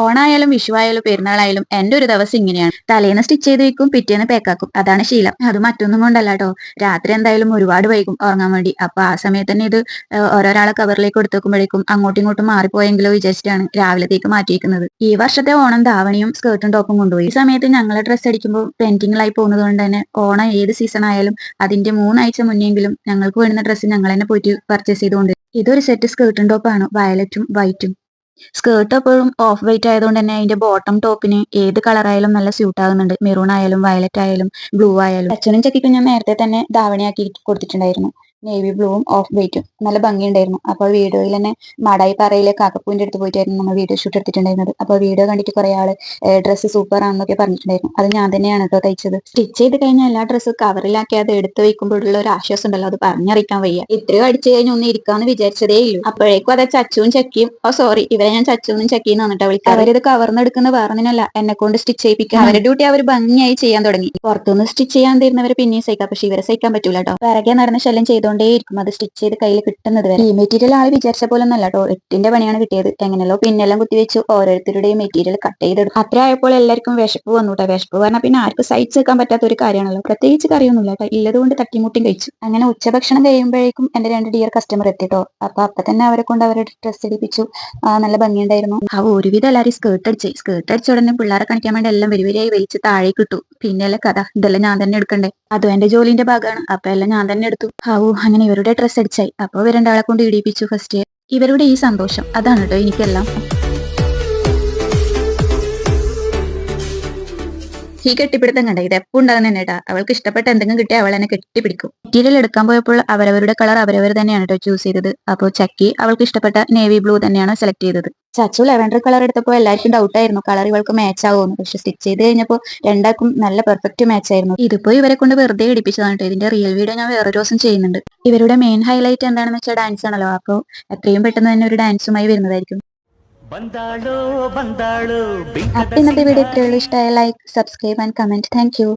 ഓണായാലും വിഷുവായാലും പെരുന്നാളായാലും എന്റെ ഒരു ദിവസം ഇങ്ങനെയാണ്. തലേന്ന് സ്റ്റിച്ച് ചെയ്ത് വെക്കും, പിറ്റേന്ന് പേക്കാക്കും. അതാണ് ശീലം. അത് മറ്റൊന്നും കൊണ്ടല്ല ട്ടോ. രാത്രി എന്തായാലും ഒരുപാട് വൈകും ഉറങ്ങാൻ വേണ്ടി. അപ്പൊ ആ സമയത്ത് തന്നെ ഇത് ഓരോരാളെ കവറിലേക്ക് എടുത്ത് വെക്കുമ്പോഴേക്കും അങ്ങോട്ടും ഇങ്ങോട്ടും മാറിപ്പോയെങ്കിലോ വിചാരിച്ചിട്ടാണ് രാവിലത്തേക്ക് മാറ്റിയിരിക്കുന്നത്. ഈ വർഷത്തെ ഓണം ധാവണിയും സ്കേർട്ടും ടോപ്പും കൊണ്ടുപോയി. ഈ സമയത്ത് ഞങ്ങളെ ഡ്രസ്സ് അടിക്കുമ്പോൾ ട്രെൻഡിങ്ങിലായി പോകുന്നത് കൊണ്ട് തന്നെ ഓണം ഏത് സീസൺ ആയാലും അതിന്റെ 3 ആഴ്ച മുന്നെങ്കിലും ഞങ്ങൾക്ക് വേണ്ടുന്ന ഡ്രസ്സ് ഞങ്ങൾ തന്നെ പോയിട്ട് പർച്ചേസ് ചെയ്തുകൊണ്ട് ഇതൊരു സെറ്റ് സ്കേർട്ടും ടോപ്പാണ്, വയലറ്റും വൈറ്റും. സ്കേർട്ട് എപ്പോഴും ഓഫ് വൈറ്റ് ആയതുകൊണ്ട് തന്നെ അതിന്റെ ബോട്ടം ടോപ്പിന് ഏത് കളറായാലും നല്ല സ്യൂട്ട് ആകുന്നുണ്ട്. മെറൂൺ ആയാലും വയലറ്റ് ആയാലും ബ്ലൂ ആയാലും. അച്ഛനും ചക്കിക്കും ഞാൻ നേരത്തെ തന്നെ ധാവണിയാക്കി കൊടുത്തിട്ടുണ്ടായിരുന്നു. നേവി ബ്ലൂവും ഓഫ് വൈറ്റും നല്ല ഭംഗിയുണ്ടായിരുന്നു. അപ്പോൾ വീഡിയോയിൽ തന്നെ മാടായി പാറയിലെ കാക്കപ്പൂവിന്റെ അടുത്ത് പോയിട്ടായിരുന്നു നമ്മൾ വീഡിയോ ഷൂട്ട് എടുത്തിട്ടുണ്ടായിരുന്നത്. അപ്പോൾ വീഡിയോ കണ്ടിട്ട് കുറെ ആള് ഡ്രസ്സ് സൂപ്പർ ആണെന്നൊക്കെ പറഞ്ഞിട്ടുണ്ടായിരുന്നു. അത് ഞാൻ തന്നെയാണ് കേട്ടോ തയ്ച്ചത്. സ്റ്റിച്ച് ചെയ്ത് കഴിഞ്ഞാൽ എല്ലാ ഡ്രസ്സ് കവറിലാക്കി അത് എടുത്ത് വയ്ക്കുമ്പോഴുള്ള ഒരു ആശ്വാസം ഉണ്ടല്ലോ, അത് പറഞ്ഞറിയിക്കാൻ വയ്യ. ഇത്രയും അടിച്ചു കഴിഞ്ഞ് ഒന്ന് ഇരിക്കാന്ന് വിചാരിച്ചതേ ഇല്ലു. അപ്പോഴേക്കും അത് ചച്ചുവും ചക്കിയും, ഓ സോറി ഇവരെ ഞാൻ ചച്ചുവും ചക്കിന്ന് വന്നിട്ടാ വിളിക്കുക. അവരിത് കവർന്നെടുക്കുന്ന വേറൊന്നിനല്ല, എന്നെ കൊണ്ട് സ്റ്റിച്ച് ചെയ്യിപ്പിക്കാൻ. അവരുടെ ഡ്യൂട്ടി അവർ ഭംഗിയായി ചെയ്യാൻ തുടങ്ങി. പുറത്തുനിന്ന് സ്റ്റിച്ച് ചെയ്യാൻ തരുന്നവരെ പിന്നെയും സഹിക്കാം, പക്ഷെ ഇവരെ സഹിക്കാൻ പറ്റൂല കേട്ടോ. പിറകെ നടന്ന് ശല്യം ചെയ്തോണ്ടേയിരിക്കും അത് സ്റ്റിച്ച് ചെയ്ത് കയ്യിൽ കിട്ടുന്നത് വരെ. ഈ മെറ്റീരിയൽ ആള് വിചാരിച്ച പോലെ ഒന്നല്ല കേട്ടോ, എട്ടിന്റെ പണിയാണ് കിട്ടിയത്. എങ്ങനെയല്ലോ പിന്നെല്ലാം കുത്തിവെച്ചു ഓരോരുത്തരുടെയും മെറ്റീരിയൽ കട്ട് ചെയ്തെടുക്കും. അത്ര ആയപ്പോൾ എല്ലാവർക്കും വിശപ്പ് വന്നു കേട്ടോ. വിശപ്പ് പറഞ്ഞാൽ പിന്നെ ആർക്കും സഹിച്ച് വെക്കാൻ പറ്റാത്ത ഒരു കാര്യമാണല്ലോ. പ്രത്യേകിച്ച് കറിയൊന്നുമില്ല കേട്ടോ, ഇല്ലതുകൊണ്ട് തട്ടിമുട്ടിയും കഴിച്ചു. അങ്ങനെ ഉച്ചഭക്ഷണം കഴിയുമ്പോഴേക്കും എന്റെ 2 ഡിയർ കസ്റ്റമർ എത്തിട്ടോ. അപ്പൊ തന്നെ അവരെ കൊണ്ട് അവരുടെ ഡ്രസ്സ് എടുപ്പിച്ചു. നല്ല ഭംഗിയുണ്ടായിരുന്നു. ആ ഒരുവിധം എല്ലാവരും സ്കേർട്ട് അടിച്ച ഉടനെ പിള്ളേരെ കാണിക്കാൻ വേണ്ടി എല്ലാം വരിവരിയായി വലിച്ച് താഴേക്ക് ഇട്ടു. പിന്നെയല്ലേ കഥ, ഇതെല്ലാം ഞാൻ തന്നെ എടുക്കണ്ടേ. അതും എന്റെ ജോലിന്റെ ഭാഗമാണ്. അപ്പൊ എല്ലാം ഞാൻ തന്നെ എടുത്തു. അങ്ങനെ ഇവരുടെ ഡ്രസ്സ് അടിച്ചായി. അപ്പൊ ഇവർ രണ്ടാളെ കൊണ്ട് ഇടിപ്പിച്ചു ഫസ്റ്റ്. ഇവരുടെ ഈ സന്തോഷം അതാണ് കേട്ടോ എനിക്കെല്ലാം. ഈ കെട്ടിപ്പിടുത്തം കണ്ട ഇത് എപ്പോൾ ഉണ്ടാകുന്ന തന്നെട്ടാ. അവൾക്ക് ഇഷ്ടപ്പെട്ട എന്തെങ്കിലും കിട്ടിയാൽ അവൾ എന്നെ കെട്ടിപ്പിടിക്കും. മെറ്റീരിയൽ എടുക്കാൻ പോയപ്പോൾ അവരവരുടെ കളർ അവരവർ തന്നെയാണ് കേട്ടോ ചൂസ് ചെയ്തത്. അപ്പോൾ ചക്കി അവൾക്ക് ഇഷ്ടപ്പെട്ട നേവി ബ്ലൂ തന്നെയാണ് സെലക്ട് ചെയ്തത്. ചച്ചു ലെവൻഡർ കളർ എടുത്തപ്പോൾ എല്ലാവർക്കും ഡൗട്ട് ആയിരുന്നു കളർ ഇവൾക്ക് മാച്ച് ആവുമെന്ന്. പക്ഷെ സ്റ്റിച്ച് ചെയ്ത് കഴിഞ്ഞപ്പോൾ രണ്ടാൾക്കും നല്ല പെർഫെക്റ്റ് മാച്ച് ആയിരുന്നു. ഇതിപ്പോ ഇവരെ കൊണ്ട് വെറുതെ ഇടിപ്പിച്ചതാണ് കേട്ടോ. ഇതിന്റെ റിയൽ വീഡിയോ ഞാൻ വേറൊരു ദിവസം ചെയ്യുന്നുണ്ട്. ഇവരുടെ മെയിൻ ഹൈലൈറ്റ് എന്താണെന്ന് വെച്ചാൽ ഡാൻസ് ആണല്ലോ. അപ്പോൾ എത്രയും പെട്ടെന്ന് തന്നെ ഒരു ഡാൻസുമായി വരുന്നതായിരിക്കും. ಬಂದಾಳೋ ಬಂದಾಳೋ അപ്പൊ ഇന്നത്തെ വീഡിയോ ഇത്രയുള്ളൂ. ഇഷ്ടമായ like, subscribe and comment. Thank you.